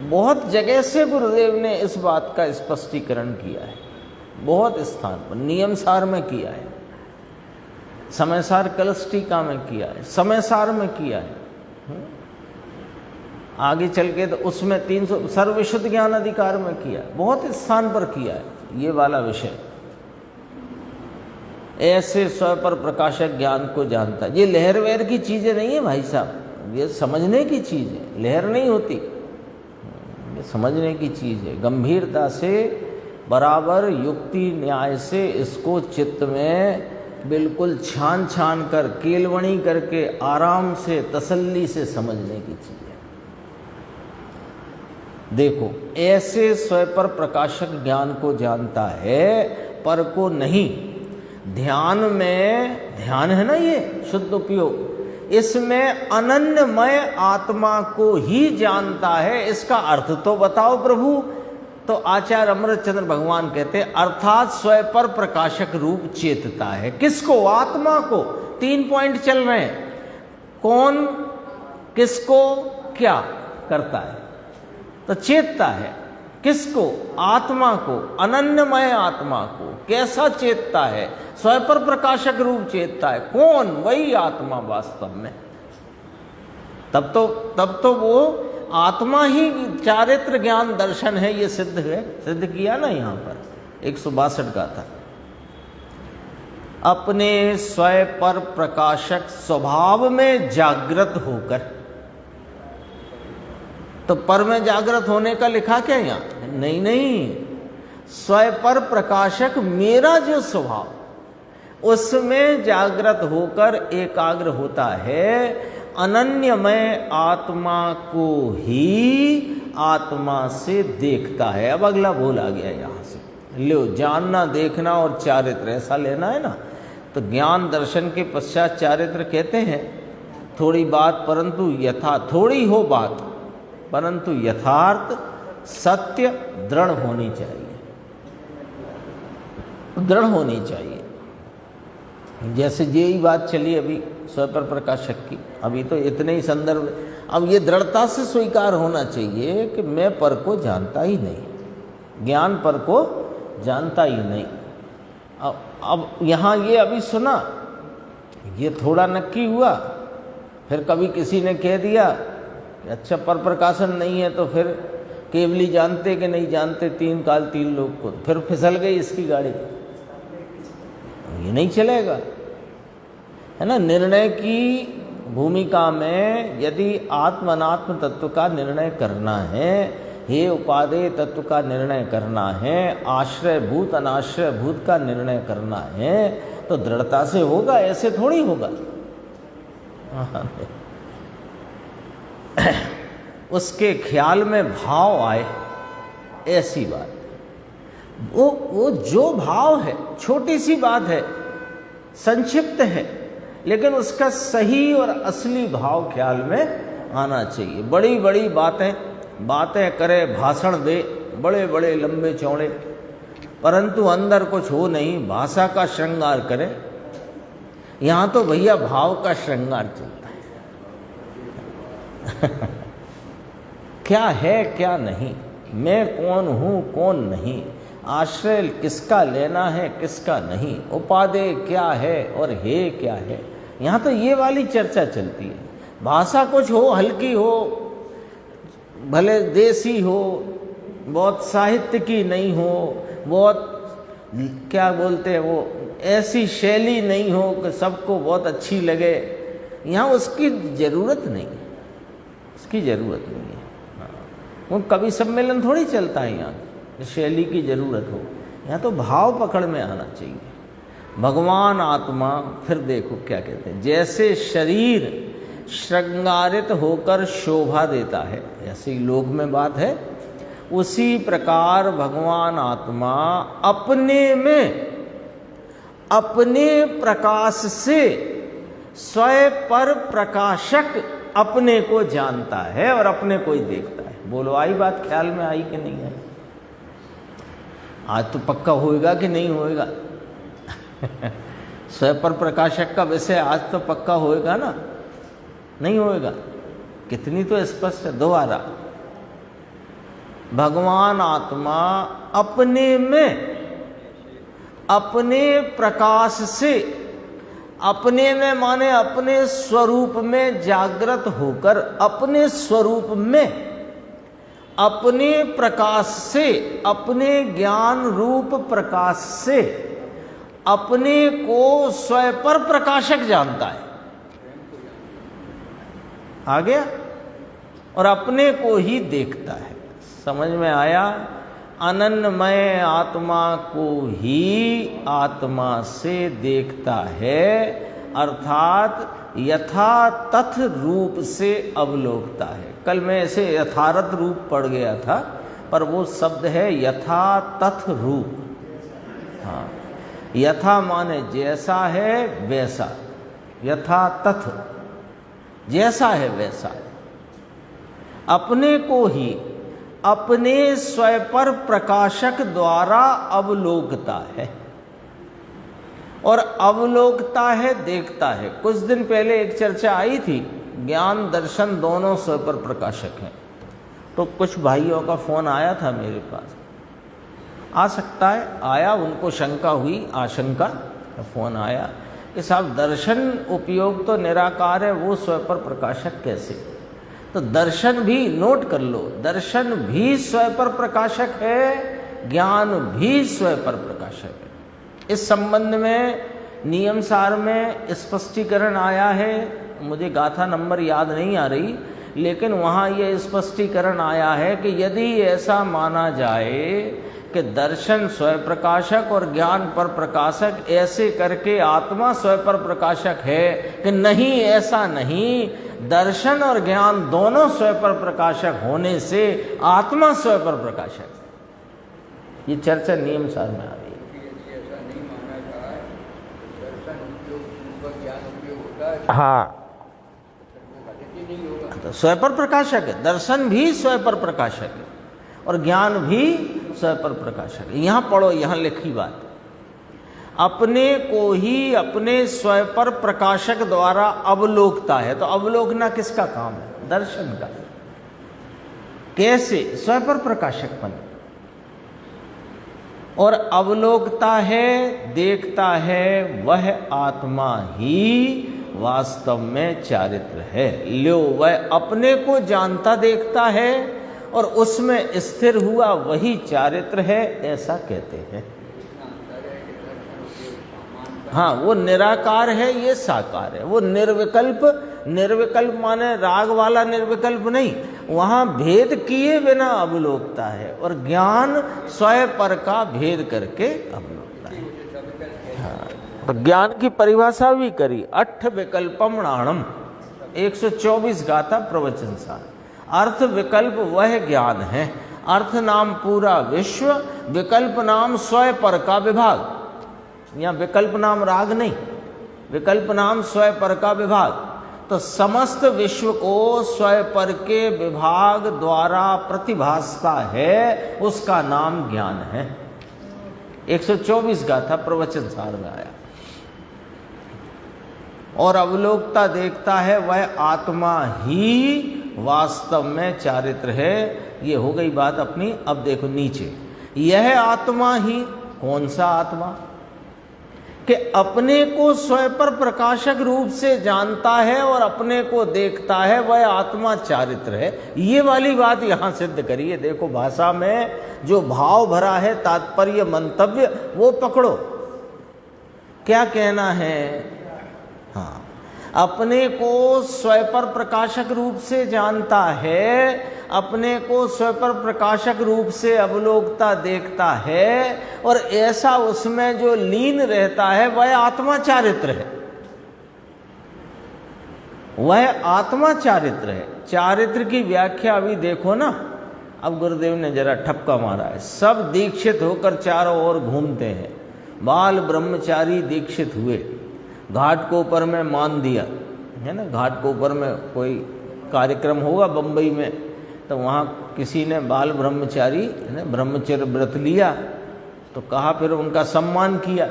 बहुत जगह से गुरुदेव ने इस बात का स्पष्टीकरण किया है, बहुत स्थान पर नियमसार में किया है, समयसार कलश टीका में किया है, समयसार में किया है। आगे चल के तो उसमें 300 सर्वविशुद्ध ज्ञान अधिकार में किया है, बहुत स्थान पर किया है ये वाला विषय। ऐसे स्वयं पर प्रकाशक ज्ञान को जानता है। ये लहर वहर की चीज़ें नहीं है भाई साहब, ये समझने की चीज़ है। लहर नहीं होती, ये समझने की चीज़ है। गंभीरता से बराबर युक्ति न्याय से इसको चित्त में बिल्कुल छान छान कर केलवणी करके आराम से तसल्ली से समझने की चीज़ है। देखो, ऐसे स्वयं पर प्रकाशक ज्ञान को जानता है, पर को नहीं। ध्यान में, ध्यान है ना ये शुद्ध उपयोग, इसमें अनन्यमय आत्मा को ही जानता है। इसका अर्थ तो बताओ प्रभु। तो आचार्य अमृतचंद्र भगवान कहते हैं अर्थात स्वयं पर प्रकाशक रूप चेतता है। किसको? आत्मा को। 3 पॉइंट चल रहे हैं। कौन, किसको, क्या करता है? तो चेतता है। किसको? आत्मा को, अनन्यमय आत्मा को। कैसा चेतता है? स्वयं पर प्रकाशक रूप चेतता है। कौन? वही आत्मा वास्तव में। तब तो वो आत्मा ही चारित्र ज्ञान दर्शन है। ये सिद्ध है, सिद्ध किया ना यहाँ पर 162 का था। अपने स्वयं पर प्रकाशक स्वभाव में जागृत होकर, तो पर में जागृत होने का लिखा क्या यहाँ? नहीं, स्वयं पर प्रकाशक मेरा जो स्वभाव, उसमें जागृत होकर एकाग्र होता है। अनन्यमय आत्मा को ही आत्मा से देखता है। अब अगला बोल आ गया यहाँ से। लो, जानना, देखना और चारित्र ऐसा लेना है ना। तो ज्ञान दर्शन के पश्चात चारित्र कहते हैं थोड़ी बात परंतु थोड़ी हो बात परंतु यथार्थ सत्य दृढ़ होनी चाहिए, दृढ़ होनी चाहिए। जैसे यही बात चली अभी स्वयं पर प्रकाशक की, अभी तो इतने ही संदर्भ। अब ये दृढ़ता से स्वीकार होना चाहिए कि मैं पर को जानता ही नहीं, ज्ञान पर को जानता ही नहीं। अब यहाँ ये अभी सुना, ये थोड़ा नक्की हुआ, फिर कभी किसी ने कह दिया कि अच्छा पर प्रकाशन नहीं है, तो फिर केवली जानते कि नहीं जानते 3 काल 3 लोग को, फिर फिसल गई इसकी गाड़ी। ये नहीं चलेगा, है ना। निर्णय की भूमिका में यदि आत्म अनात्म तत्व का निर्णय करना है, हे उपादेय तत्व का निर्णय करना है, आश्रय भूत अनाश्रय भूत का निर्णय करना है, तो दृढ़ता से होगा, ऐसे थोड़ी होगा। उसके ख्याल में भाव आए, ऐसी बात। वो जो भाव है, छोटी सी बात है, संक्षिप्त है, लेकिन उसका सही और असली भाव ख्याल में आना चाहिए। बड़ी बड़ी बातें करे, भाषण दे, बड़े बड़े लंबे चौड़े, परंतु अंदर कुछ हो नहीं, भाषा का श्रृंगार करे। यहाँ तो भैया भाव का श्रृंगार चलता है। क्या है क्या नहीं, मैं कौन हूँ कौन नहीं, आश्रय किसका लेना है किसका नहीं, उपादेय क्या है और हे क्या है। यहाँ तो ये वाली चर्चा चलती है। भाषा कुछ हो, हल्की हो, भले देसी हो, बहुत साहित्य की नहीं हो, बहुत क्या बोलते हैं वो, ऐसी शैली नहीं हो कि सबको बहुत अच्छी लगे। यहाँ उसकी ज़रूरत नहीं है, उसकी ज़रूरत नहीं है। वो कवि सम्मेलन थोड़ी चलता है यहाँ शैली की ज़रूरत हो। यहाँ तो भाव पकड़ में आना चाहिए। भगवान आत्मा, फिर देखो क्या कहते हैं, जैसे शरीर श्रृंगारित होकर शोभा देता है, ऐसी लोक में बात है, उसी प्रकार भगवान आत्मा अपने में अपने प्रकाश से स्वयं पर प्रकाशक अपने को जानता है और अपने को ही देखता है। बोलो, आई बात ख्याल में आई कि नहीं है? आज तो पक्का होएगा कि नहीं होएगा? स्वयं पर प्रकाशक का विषय आज तो पक्का होएगा ना? नहीं होएगा? कितनी तो स्पष्ट है। दोबारा, भगवान आत्मा अपने में अपने प्रकाश से, अपने में माने अपने स्वरूप में जागृत होकर, अपने स्वरूप में अपने प्रकाश से, अपने ज्ञान रूप प्रकाश से अपने को स्वयं पर प्रकाशक जानता है। आ गया? और अपने को ही देखता है। समझ में आया? अनन्यमय आत्मा को ही आत्मा से देखता है, अर्थात यथा तथ रूप से अवलोकता है। कल मैं ऐसे यथारथ रूप पढ़ गया था, पर वो शब्द है यथा तथ रूप। हाँ, यथा माने जैसा है वैसा, यथा तथ जैसा है वैसा, अपने को ही अपने स्वपर प्रकाशक द्वारा अवलोकता है। और अवलोकता है, देखता है। कुछ दिन पहले एक चर्चा आई थी, ज्ञान दर्शन दोनों स्वपर प्रकाशक हैं। तो कुछ भाइयों का फोन आया था मेरे पास, आ सकता है आया, उनको शंका हुई, आशंका, फोन आया कि साहब दर्शन उपयोग तो निराकार है, वो स्वपर प्रकाशक कैसे? तो दर्शन भी, नोट कर लो, दर्शन भी स्वपर प्रकाशक है, ज्ञान भी स्वपर प्रकाशक है। इस संबंध में नियम सार में स्पष्टीकरण आया है, मुझे गाथा नंबर याद नहीं आ रही, लेकिन वहाँ ये स्पष्टीकरण आया है कि यदि ऐसा माना जाए कि दर्शन स्वयं प्रकाशक और ज्ञान पर प्रकाशक, ऐसे करके आत्मा स्वयं पर प्रकाशक है कि नहीं, ऐसा नहीं। दर्शन और ज्ञान दोनों स्वयं पर प्रकाशक होने से आत्मा स्वयं पर प्रकाशक। ये चर्चा नियम सार में आ रही है। हाँ, तो स्वयं पर प्रकाशक है, दर्शन भी स्वयं पर प्रकाशक है और ज्ञान भी स्वयं पर प्रकाशक है। यहाँ पढ़ो, यहाँ लिखी बात, अपने को ही अपने स्वयं पर प्रकाशक द्वारा अवलोकता है। तो अवलोकना किसका काम है? दर्शन का। कैसे? स्वयं पर प्रकाशक बने। और अवलोकता है, देखता है, वह आत्मा ही वास्तव में चारित्र है। लो, वह अपने को जानता देखता है और उसमें स्थिर हुआ वही चारित्र है, ऐसा कहते हैं। हाँ, वो निराकार है, ये साकार है। वो निर्विकल्प, निर्विकल्प माने राग वाला निर्विकल्प नहीं, वहाँ भेद किए बिना अवलोकता है। और ज्ञान स्वयं पर का भेद करके अवलोकता है। हाँ, तो ज्ञान की परिभाषा भी करी, अठ विकल्पम नाणम, 124 गाथा प्रवचन सार। अर्थ विकल्प वह ज्ञान है। अर्थ नाम पूरा विश्व, विकल्प नाम स्वयं पर का विभाग। यहाँ विकल्प नाम राग नहीं, विकल्प नाम स्वयं पर का विभाग। तो समस्त विश्व को स्वयं पर के विभाग द्वारा प्रतिभासता है, उसका नाम ज्ञान है। 124 गाथा प्रवचन सार में आया। और अवलोकता देखता है, वह आत्मा ही वास्तव में चारित्र है। ये हो गई बात अपनी। अब देखो नीचे, यह आत्मा ही, कौन सा आत्मा? कि अपने को स्वयं पर प्रकाशक रूप से जानता है और अपने को देखता है, वह आत्मा चारित्र है। ये वाली बात यहाँ सिद्ध करिए। देखो भाषा में जो भाव भरा है, तात्पर्य, मंतव्य, वो पकड़ो। क्या कहना है? हाँ, अपने को स्वयं पर प्रकाशक रूप से जानता है, अपने को स्वयं पर प्रकाशक रूप से अवलोकता देखता है, और ऐसा उसमें जो लीन रहता है वह आत्मा चारित्र है। वह आत्मा चारित्र है। चारित्र की व्याख्या अभी देखो ना। अब गुरुदेव ने जरा ठपका मारा है। सब दीक्षित होकर चारों ओर घूमते हैं। बाल ब्रह्मचारी दीक्षित हुए, घाट को ऊपर में मान दिया है ना। घाट को ऊपर में कोई कार्यक्रम होगा बम्बई में, तो वहाँ किसी ने बाल ब्रह्मचारी ब्रह्मचर्य व्रत लिया, तो कहा, फिर उनका सम्मान किया,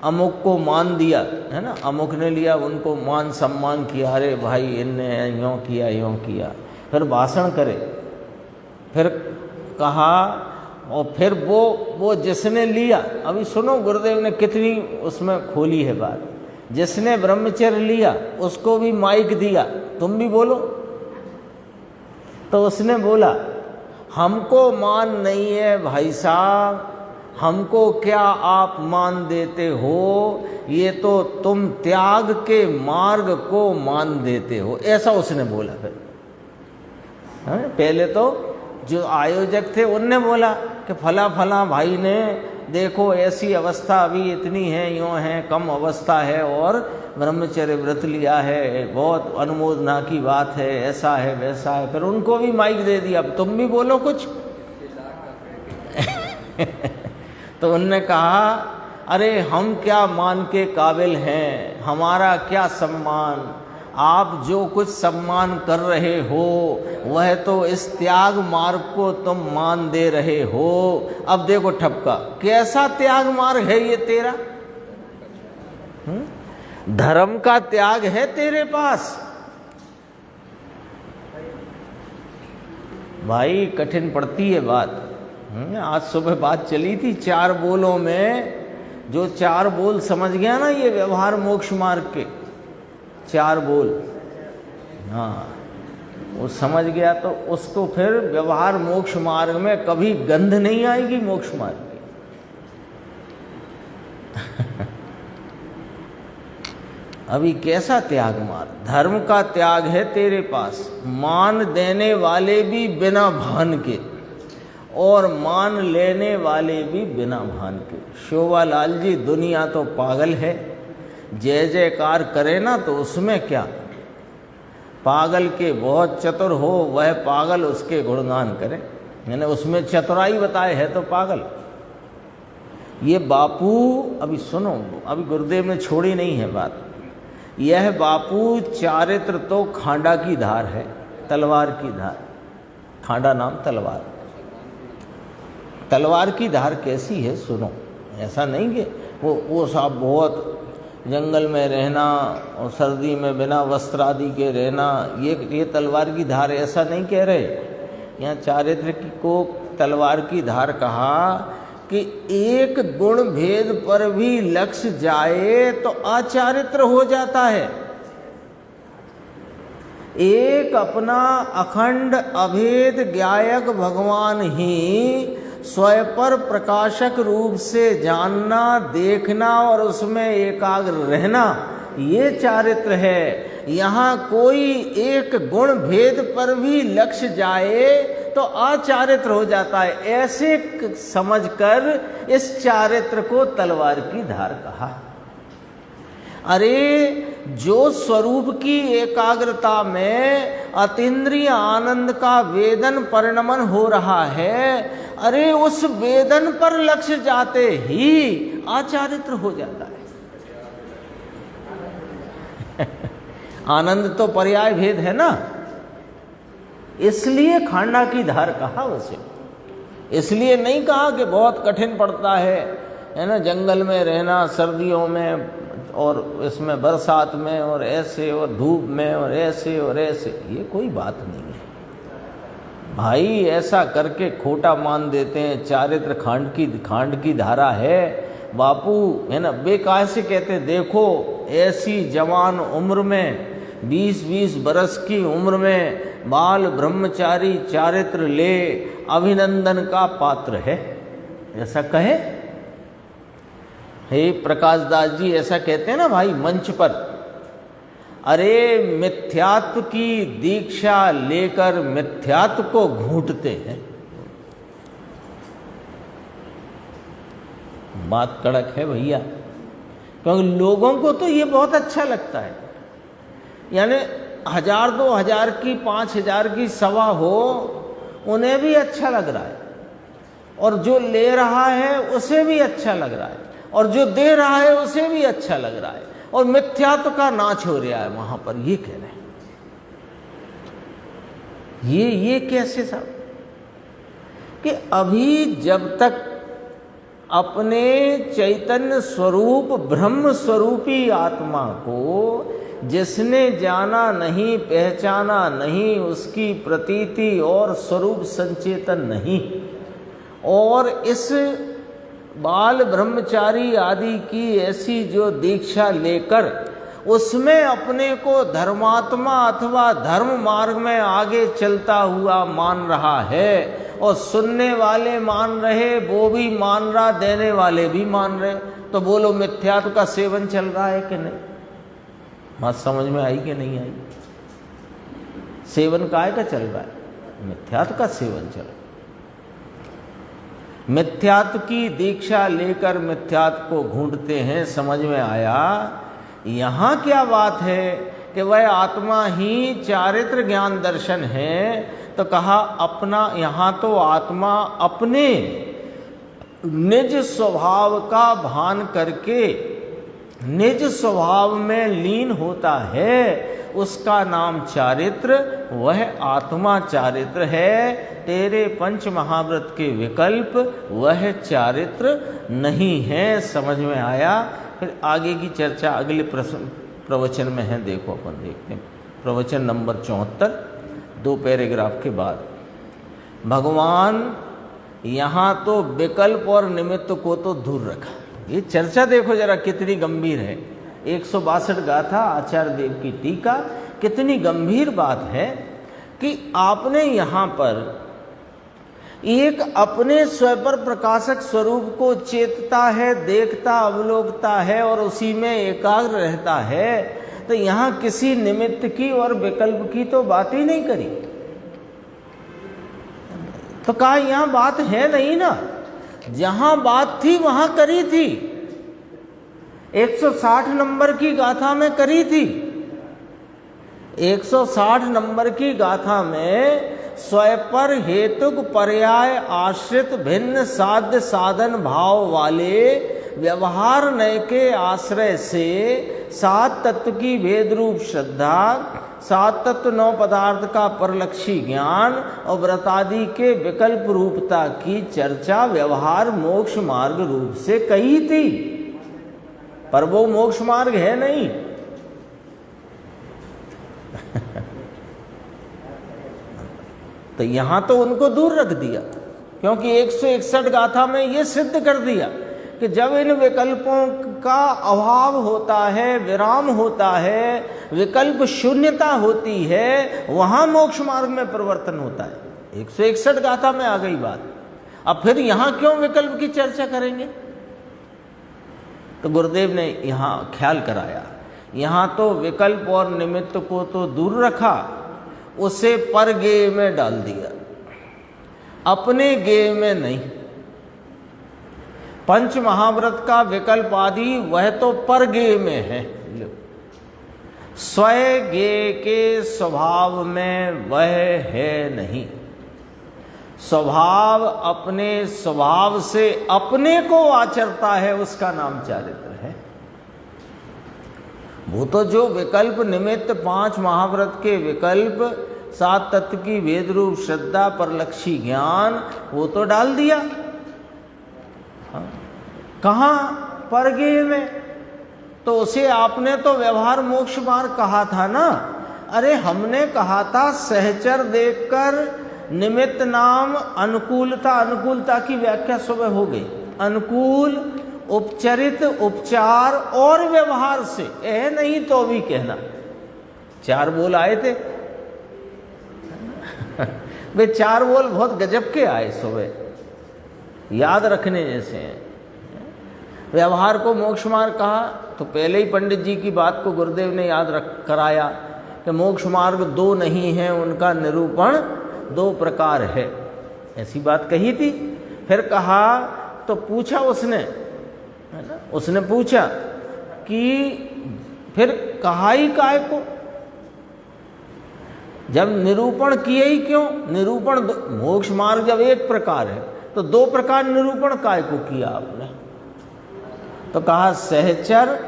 अमुक को मान दिया है ना। अमुक ने लिया, उनको मान सम्मान किया, अरे भाई इनने यूँ किया, यूँ किया। फिर भाषण करे, फिर कहा, और फिर वो जिसने लिया, अभी सुनो गुरुदेव ने कितनी उसमें खोली है बात। जिसने ब्रह्मचर्य लिया उसको भी माइक दिया, तुम भी बोलो। तो उसने बोला, हमको मान नहीं है भाई साहब, हमको क्या आप मान देते हो, ये तो तुम त्याग के मार्ग को मान देते हो, ऐसा उसने बोला। फिर पहले तो जो आयोजक थे उनने बोला कि फला फला भाई ने देखो ऐसी अवस्था अभी इतनी है, यूँ है, कम अवस्था है और ब्रह्मचर्य व्रत लिया है, बहुत अनुमोदना की बात है, ऐसा है वैसा है। फिर उनको भी माइक दे दिया, अब तुम भी बोलो कुछ। तो उनने कहा, अरे हम क्या मान के काबिल हैं, हमारा क्या सम्मान, आप जो कुछ सम्मान कर रहे हो वह तो इस त्याग मार्ग को तुम मान दे रहे हो। अब देखो ठपका, कैसा त्याग मार्ग है ये तेरा? धर्म का त्याग है तेरे पास। भाई कठिन पड़ती है बात। आज सुबह बात चली थी 4 बोलों में, जो 4 बोल समझ गया ना ये व्यवहार मोक्ष मार्ग के 4 बोल, हाँ वो समझ गया तो उसको फिर व्यवहार मोक्ष मार्ग में कभी गंध नहीं आएगी मोक्ष मार्ग की। अभी कैसा त्याग मार्ग? धर्म का त्याग है तेरे पास, मान देने वाले भी बिना भान के और मान लेने वाले भी बिना भान के। शोभालाल जी दुनिया तो पागल है, जय जयकार करे ना तो उसमें क्या, पागल के बहुत चतुर हो वह पागल उसके गुणगान करे, यानी उसमें चतुराई बताए है तो पागल। ये बापू अभी सुनो, अभी गुरुदेव ने छोड़ी नहीं है बात। यह बापू चारित्र तो खांडा की धार है, तलवार की धार। खांडा नाम तलवार, तलवार की धार कैसी है सुनो। ऐसा नहीं कि वो साहब बहुत जंगल में रहना और सर्दी में बिना वस्त्र आदि के रहना, ये तलवार की धार, ऐसा नहीं कह रहे। यहाँ चारित्र को तलवार की धार कहा कि एक गुण भेद पर भी लक्ष्य जाए तो अचारित्र हो जाता है। एक अपना अखंड अभेद ज्ञायक भगवान ही स्वयं पर प्रकाशक रूप से जानना, देखना और उसमें एकाग्र रहना, ये चारित्र है। यहाँ कोई एक गुण भेद पर भी लक्ष्य जाए तो अचारित्र हो जाता है। ऐसे समझकर इस चारित्र को तलवार की धार कहा। अरे जो स्वरूप की एकाग्रता में अतीन्द्रिय आनंद का वेदन परिणमन हो रहा है, अरे उस वेदन पर लक्ष्य जाते ही अचारित्र हो जाता है। आनंद तो पर्याय भेद है ना, इसलिए खांडा की धार कहा उसे। इसलिए नहीं कहा कि बहुत कठिन पड़ता है ना, जंगल में रहना सर्दियों में और इसमें बरसात में और ऐसे और धूप में और ऐसे और ऐसे, ये कोई बात नहीं है भाई। ऐसा करके खोटा मान देते हैं। चारित्र खांड की धारा है बापू, है ना। बेकार से कहते देखो ऐसी जवान उम्र में 20-20 बरस की उम्र में बाल ब्रह्मचारी चारित्र ले अभिनंदन का पात्र है, ऐसा कहे। हे प्रकाश दास जी ऐसा कहते हैं ना भाई मंच पर। अरे मिथ्यात्व की दीक्षा लेकर मिथ्यात्व को घूंटते हैं। बात कड़क है भैया, क्योंकि लोगों को तो ये बहुत अच्छा लगता है। यानी 1000-2000 की 5000 की सभा हो, उन्हें भी अच्छा लग रहा है, और जो ले रहा है उसे भी अच्छा लग रहा है, और जो दे रहा है उसे भी अच्छा लग रहा है, और मिथ्यात्व का नाच हो रहा है वहां पर। ये कह रहे हैं ये कैसे साहब कि अभी जब तक अपने चैतन्य स्वरूप ब्रह्म स्वरूपी आत्मा को जिसने जाना नहीं, पहचाना नहीं, उसकी प्रतीति और स्वरूप संचेतन नहीं, और इस बाल ब्रह्मचारी आदि की ऐसी जो दीक्षा लेकर उसमें अपने को धर्मात्मा अथवा धर्म मार्ग में आगे चलता हुआ मान रहा है, और सुनने वाले मान रहे, वो भी मान रहा, देने वाले भी मान रहे, तो बोलो मिथ्यात्व का सेवन चल रहा है कि नहीं? बात समझ में आई कि नहीं आई? सेवन काय का चल रहा है? मिथ्यात्व का सेवन चल रहा है। मिथ्यात्व की दीक्षा लेकर मिथ्यात्व को ढूंढते हैं। समझ में आया? यहाँ क्या बात है कि वह आत्मा ही चारित्र ज्ञान दर्शन है। तो कहा अपना, यहाँ तो आत्मा अपने निज स्वभाव का भान करके निज स्वभाव में लीन होता है, उसका नाम चारित्र, वह आत्मा चारित्र है। तेरे पंच महाव्रत के विकल्प वह चारित्र नहीं है। समझ में आया? फिर आगे की चर्चा अगले प्रवचन में है। देखो अपन देखते हैं प्रवचन नंबर 74, 2 पैराग्राफ के बाद। भगवान यहाँ तो विकल्प और निमित्त को तो दूर रखा। ये चर्चा देखो जरा कितनी गंभीर है। 162 गाथा आचार्य देव की टीका, कितनी गंभीर बात है कि आपने यहाँ पर एक अपने स्वपर प्रकाशक स्वरूप को चेतता है, देखता, अवलोकता है और उसी में एकाग्र रहता है। तो यहाँ किसी निमित्त की और विकल्प की तो बात ही नहीं करी। तो कहा यहाँ बात है नहीं ना, जहां बात थी वहां करी थी। 160 नंबर की गाथा में करी थी। 160 नंबर की गाथा में स्वपर हेतुक पर्याय आश्रित भिन्न साध्य साधन भाव वाले व्यवहार नय के आश्रय से 7 तत्व की भेद रूप श्रद्धा, 7 तत्व 9 पदार्थ का परलक्षी ज्ञान और व्रतादि के विकल्प रूपता की चर्चा व्यवहार मोक्ष मार्ग रूप से कही थी। पर वो मोक्ष मार्ग है नहीं। तो यहां तो उनको दूर रख दिया, क्योंकि 161 गाथा में ये सिद्ध कर दिया कि जब इन विकल्पों का अभाव होता है, विराम होता है, विकल्प शून्यता होती है, वहां मोक्ष मार्ग में परिवर्तन होता है। 161 गाथा में आ गई बात। अब फिर यहां क्यों विकल्प की चर्चा करेंगे? तो गुरुदेव ने यहां ख्याल कराया, यहां तो विकल्प और निमित्त को तो दूर रखा, उसे पर गेय में डाल दिया, अपने गेय में नहीं। पंच महाव्रत का विकल्प आदि वह तो पर गेय में है, स्वय गेय के स्वभाव में वह है नहीं। स्वभाव अपने स्वभाव से अपने को आचरता है, उसका नाम चारित्र है। वो तो जो विकल्प निमित्त 5 महाव्रत के विकल्प, 7 तत्व की वेद रूप श्रद्धा, परलक्षी ज्ञान, वो तो डाल दिया। कहाँ? परगेय में। तो उसे आपने तो व्यवहार मोक्ष मार्ग कहा था ना। अरे हमने कहा था सहचर देखकर निमित्त नाम अनुकूलता, अनुकूलता की व्याख्या सुबह हो गई। अनुकूल, उपचरित, उपचार और व्यवहार से, यह नहीं तो भी कहना। 4 बोल आए थे। वे 4 बोल बहुत गजब के आए सुबह, याद रखने जैसे हैं। व्यवहार को मोक्ष मार्ग कहा तो पहले ही पंडित जी की बात को गुरुदेव ने याद कराया कि मोक्ष मार्ग 2 नहीं है, उनका निरूपण 2 प्रकार है, ऐसी बात कही थी। फिर कहा तो पूछा उसने, है ना, उसने पूछा कि फिर कहा ही काय को, जब निरूपण किए ही क्यों? निरूपण मोक्ष मार्ग जब एक प्रकार है तो 2 प्रकार निरूपण काय को किया आपने? तो कहा सहचर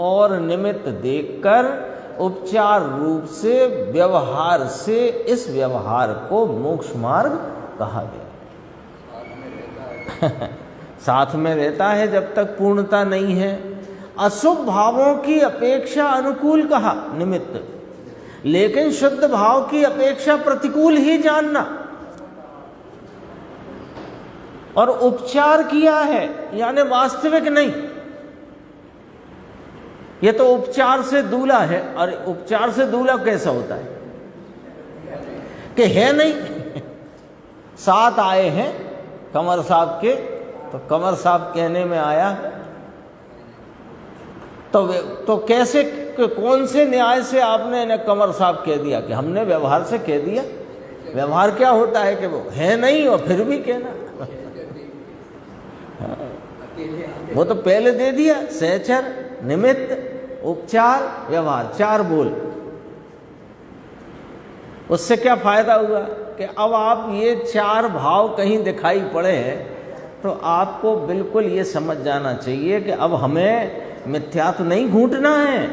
और निमित्त देखकर उपचार रूप से व्यवहार से इस व्यवहार को मोक्ष मार्ग कहा गया। साथ में रहता है जब तक पूर्णता नहीं है। अशुभ भावों की अपेक्षा अनुकूल कहा निमित्त, लेकिन शुद्ध भाव की अपेक्षा प्रतिकूल ही जानना। और उपचार किया है यानी वास्तविक नहीं। ये तो उपचार से दूल्हा है। और उपचार से दूल्हा कैसा होता है कि है नहीं। 7 आए हैं कमर साहब के, तो कमर साहब कहने में आया तो कैसे, कौन से न्याय से आपने इन्हें कमर साहब कह दिया? कि हमने व्यवहार से कह दिया। व्यवहार क्या होता है कि वो है नहीं और फिर भी कहना। वो तो पहले दे दिया, सहचर, निमित्त, उपचार, व्यवहार, 4 बोल। उससे क्या फायदा हुआ कि अब आप ये 4 भाव कहीं दिखाई पड़े हैं तो आपको बिल्कुल ये समझ जाना चाहिए कि अब हमें मिथ्यात्व नहीं घूंटना है,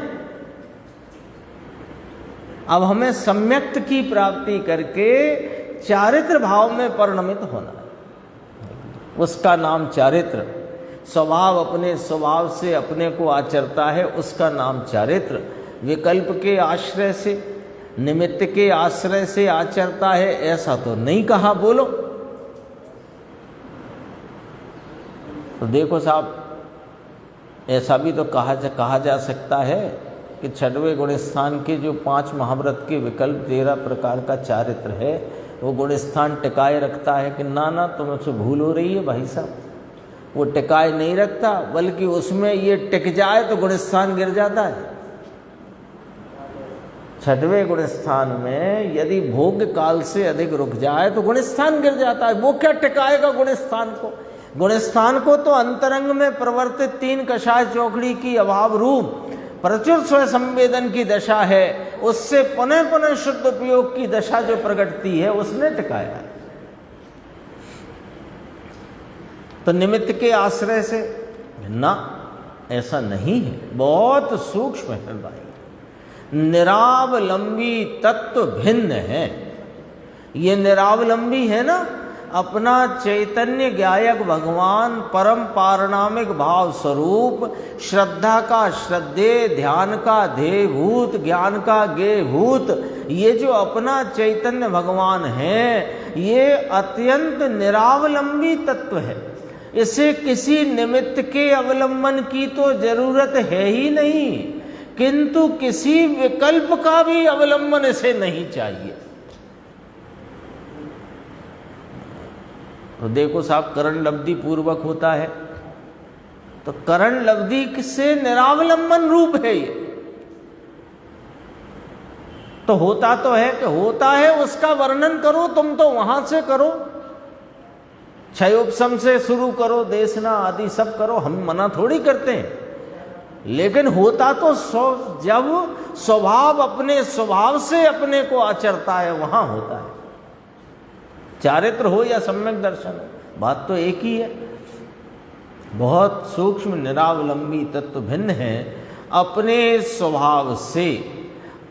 अब हमें सम्यक्त की प्राप्ति करके चारित्र भाव में परिणमित होना है। उसका नाम चारित्र। स्वभाव अपने स्वभाव से अपने को आचरता है, उसका नाम चारित्र। विकल्प के आश्रय से, निमित्त के आश्रय से आचरता है, ऐसा तो नहीं कहा। बोलो। तो देखो साहब, ऐसा भी तो कहा जा सकता है कि 6वें गुण स्थान के जो 5 महाव्रत के विकल्प 13 प्रकार का चारित्र है, वो गुण स्थान टिकाए रखता है कि ना तुमसे भूल हो रही है भाई साहब, वो टिकाए नहीं रखता, बल्कि उसमें ये टिक जाए तो गुण स्थान गिर जाता है। 6वें गुण स्थान में यदि भोग काल से अधिक रुक जाए तो गुण स्थान गिर जाता है। वो क्या टिकाएगा गुण स्थान को? गुण स्थान को तो अंतरंग में प्रवर्तित 3 कषाय चौकड़ी की अभाव रूप प्रचुर स्व संवेदन की दशा है, उससे पुनः पुनः शुद्ध उपयोग की दशा जो प्रकटती है, उसने टिकाया है। तो निमित्त के आश्रय से ना, ऐसा नहीं है, बहुत सूक्ष्म है भाई। निरावलंबी तत्व भिन्न है। ये निरावलंबी है ना, अपना चैतन्य ज्ञायक भगवान परम पारणामिक भाव स्वरूप, श्रद्धा का श्रद्धेय, ध्यान का ध्येयभूत, ज्ञान का ज्ञेयभूत, ये जो अपना चैतन्य भगवान है, ये अत्यंत निरावलंबी तत्व है। इसे किसी निमित्त के अवलंबन की तो जरूरत है ही नहीं, किंतु किसी विकल्प का भी अवलंबन इसे नहीं चाहिए। तो देखो साहब, करण लब्धि पूर्वक होता है, तो करण लब्धि से निरावलंबन रूप है ये। तो होता तो है कि होता है, उसका वर्णन करो, तुम तो वहां से करो, क्षयोपशम से शुरू करो, देशना आदि सब करो, हम मना थोड़ी करते हैं। लेकिन होता तो जब स्वभाव अपने स्वभाव से अपने को आचरता है, वहां होता है। चारित्र हो या सम्यक दर्शन, बात तो एक ही है। बहुत सूक्ष्म निरावलंबी तत्व भिन्न है। अपने स्वभाव से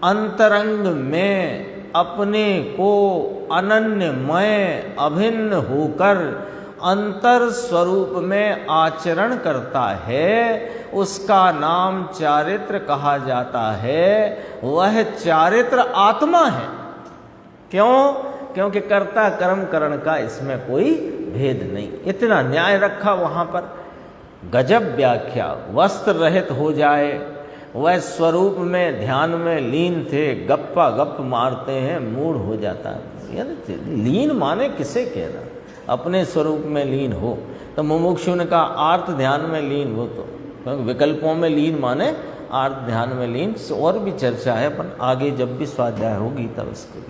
अंतरंग में अपने को अनन्यमय अभिन्न होकर अंतर स्वरूप में आचरण करता है, उसका नाम चारित्र कहा जाता है। वह चारित्र आत्मा है। क्यों? क्योंकि कर्ता कर्म करण का इसमें कोई भेद नहीं। इतना न्याय रखा वहां पर, गजब व्याख्या। वस्त्र रहित हो जाए, वह स्वरूप में ध्यान में लीन थे, गप्पा गप मारते हैं, मूड हो जाता है। यार लीन माने किसे कहना? अपने स्वरूप में लीन हो। तो मुमुक्षु ने कहा आर्त ध्यान में लीन हो, तो क्योंकि विकल्पों में लीन माने आर्त ध्यान में लीन। और भी चर्चा है, अपन आगे जब भी स्वाध्याय होगी तब इसको